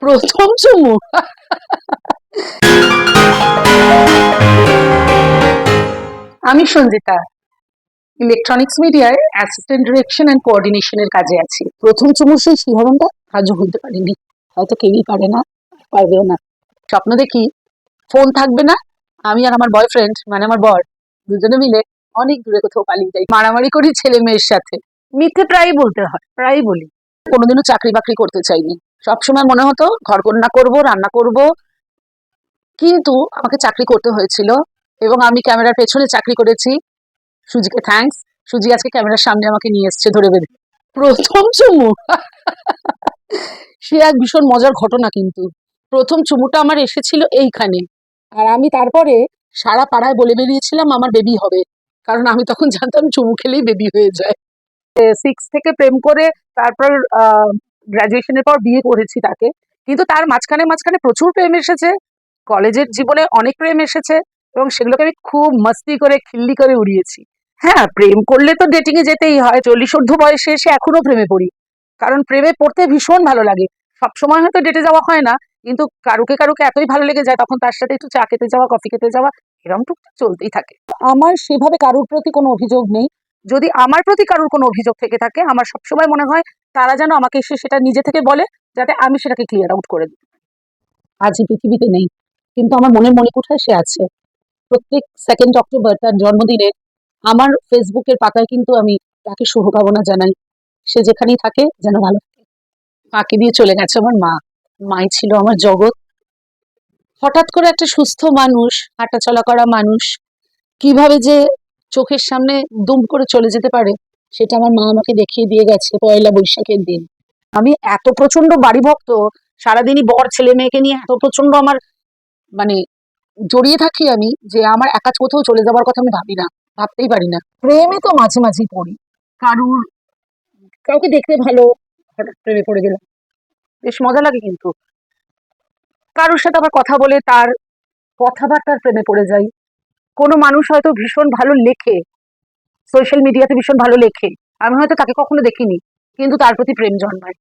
প্রথম চুমু। আমি সঞ্জিতা, ইলেকট্রনিক্স মিডিয়ায় অ্যাসিস্ট্যান্ট ডিরেকশন অ্যান্ড কোঅর্ডিনেশনের কাজে আছি। প্রথম চুমুর সেই শিহরণটা আজও ভুলতে পারিনি। হয়তো কেউই পারে না, পারবেও না। স্বপ্ন দেখি ফোন থাকবে না, আমি আর আমার বয়ফ্রেন্ড মানে আমার বর দুজনে মিলে অনেক দূরে কোথাও পালিয়ে যাই, মারামারি করি ছেলে মেয়ের সাথে। মিথ্যে প্রায়ই বলতে হয়, প্রায়ই বলি। কোনোদিনও চাকরি বাকরি করতে চাইনি। সবসময় মনে হতো ঘরকন্না করব, রান্না করব, কিন্তু আমাকে চাকরি করতে হয়েছিল এবং আমি ক্যামেরার পেছনে চাকরি করেছি। সুজিকে থ্যাঙ্কস। সুজি আজকে ক্যামেরার সামনে আমাকে নিয়ে এসছে ধরে বেঁধে। প্রথম চুমু সে এক ভীষণ মজার ঘটনা। কিন্তু প্রথম চুমুটা আমার এসেছিল এইখানে, আর আমি তারপরে সারা পাড়ায় বলে বেরিয়েছিলাম আমার বেবি হবে, কারণ আমি তখন জানতাম চুমু খেলেই বেবি হয়ে যায়। 6 থেকে প্রেম করে তারপর গ্রাজুয়েশনের পর বিয়ে করেছি তাকে। কিন্তু তার মাঝখানে মাঝখানে প্রচুর প্রেম এসেছে, কলেজের জীবনে অনেক প্রেম এসেছে এবং সেগুলোকে আমি খুব মাস্তি করে খিল্লি করে উড়িয়েছি। হ্যাঁ, প্রেম করলে তো ডেটিং এ যেতেই হয়। 40 ঊর্ধ্ব বয়সে এসে এখনো প্রেমে পড়ি, কারণ প্রেমে পড়তে ভীষণ ভালো লাগে। সবসময় হয়তো ডেটে যাওয়া হয় না, কিন্তু কারুকে কারুকে এতই ভালো লেগে যায় তখন তার সাথে একটু চা খেতে যাওয়া, কফি খেতে যাওয়া, এরকম টুকটাক চলতেই থাকে। আমার সেভাবে কারুর প্রতি কোনো অভিযোগ নেই। যদি আমার প্রতি কারুর কোনো অভিযোগ থেকে থাকে, আমার সবসময় মনে হয় তারা যেন আমাকে এসে সেটা নিজে থেকে বলে, যাতে আমি সেটাকে ক্লিয়ার আউট করে দিই। আজ এই পৃথিবীতে নেই, কিন্তু আমার মনের মণিকোঠায় সে আছে। প্রত্যেক 2nd অক্টোবর তার জন্মদিনে আমার ফেসবুকের পাতায় কিন্তু আমি তাকে শুভকামনা জানাই। সে যেখানেই থাকে যেন ভালো থাকে। মাকে দিয়ে চলে গেছে আমার মা। মাই ছিল আমার জগৎ। হঠাৎ করে একটা সুস্থ মানুষ, হাঁটাচলা করা মানুষ কিভাবে যে চোখের সামনে দুম করে চলে যেতে পারে, সেটা আমার মা আমাকে দেখিয়ে দিয়ে গেছে পয়লা বৈশাখের দিন। আমি এত প্রচন্ড বাড়ি ভক্ত, সারাদিনই বর ছেলে মেয়েকে নিয়ে এত প্রচন্ড আমার মানে জড়িয়ে থাকি আমি, যে আমার একা কোথাও চলে যাবার কথা আমি ভাবি না, ভাবতেই পারি না। প্রেমে তো মাঝে মাঝেই পড়ি। কারুর কাউকে দেখতে ভালো, হঠাৎ প্রেমে পড়ে গেলাম, বেশ মজা লাগে। কিন্তু কারোর সাথে আবার কথা বলে তার কথাবার্তার প্রেমে পড়ে যাই। কোনো মানুষ হয়তো ভীষণ ভালো লেখে, সোশ্যাল মিডিয়াতে ভীষণ ভালো লেখে, আমি হয়তো তাকে কখনো দেখিনি, কিন্তু তার প্রতি প্রেম জন্মায়।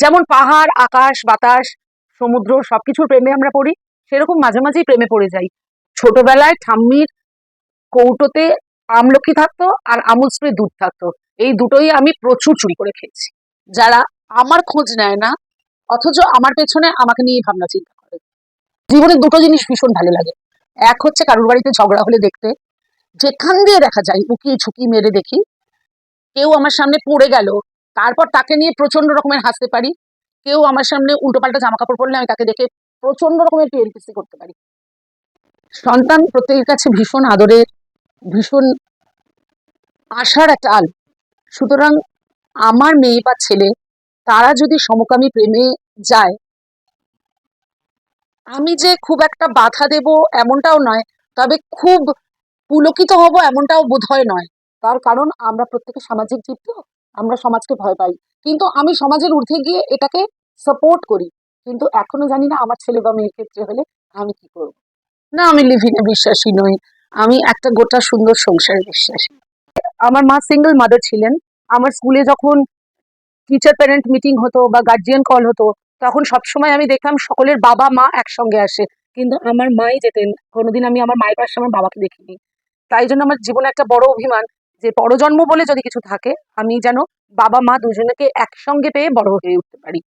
যেমন পাহাড়, আকাশ, বাতাস, সমুদ্র সবকিছুর প্রেমে আমরা পড়ি, সেরকম মাঝে মাঝেই প্রেমে পড়ে যাই। ছোটবেলায় ঠাম্মির কৌটোতে আমলকি থাকতো আর আমুল স্প্রে দুধ থাকতো, এই দুটোই আমি প্রচুর চুরি করে খেয়েছি। যারা আমার খোঁজ নেয় না, অথচ আমার পেছনে আমাকে নিয়ে ভাবনা চিন্তা করে। জীবনে দুটো জিনিস ভীষণ ভালো লাগে। এক হচ্ছে কারুর বাড়িতে ঝগড়া হলে দেখতে, যেখান দিয়ে দেখা যায় উকি ঝুঁকি মেরে দেখি। কেউ আমার সামনে পড়ে গেল, তারপর তাকে নিয়ে প্রচন্ড রকমের হাসতে পারি। কেউ আমার সামনে উল্টোপাল্টা জামা কাপড় পরলে আমি তাকে দেখে প্রচন্ড রকমের টিএলপিসি করতে পারি। সন্তান প্রত্যেকের কাছে ভীষণ আদরের, ভীষণ আশার একটা আলো। সুতরাং আমার মেয়ে বা ছেলে, তারা যদি সমকামী প্রেমে যায়, আমি যে খুব একটা বাধা দেব এমনটাও নয়, তবে খুব পুলকিত হব এমনটাও বোধহয় নয়। তার কারণ আমরা প্রত্যেকে সামাজিক জীব, তো আমরা সমাজকে ভয় পাই, কিন্তু আমি সমাজের ঊর্ধ্বে গিয়ে এটাকে সাপোর্ট করি। কিন্তু এখনো জানি না আমার ছেলে বা মেয়ের ক্ষেত্রে হলে আমি কি করব। না, আমি লিভিংয়ে বিশ্বাসী নই, আমি একটা গোটা সুন্দর সংসারে বিশ্বাসী। আমার মা সিঙ্গেল মাদার ছিলেন। আমার স্কুলে যখন টিচার প্যারেন্ট মিটিং হতো বা গার্জিয়ান কল হতো, তখন সবসময় আমি দেখতাম সকলের বাবা মা একসঙ্গে আসে, কিন্তু আমার মাই যেতেন। কোনোদিন আমি আমার মায়ের পাশে আমার বাবাকে দেখিনি। তাই জন্য আমার জীবনে একটা বড় অভিমান, যে পরজন্ম বলে যদি কিছু থাকে, আমি যেন বাবা মা দুজনকে একসঙ্গে পেয়ে বড় হয়ে উঠতে পারি।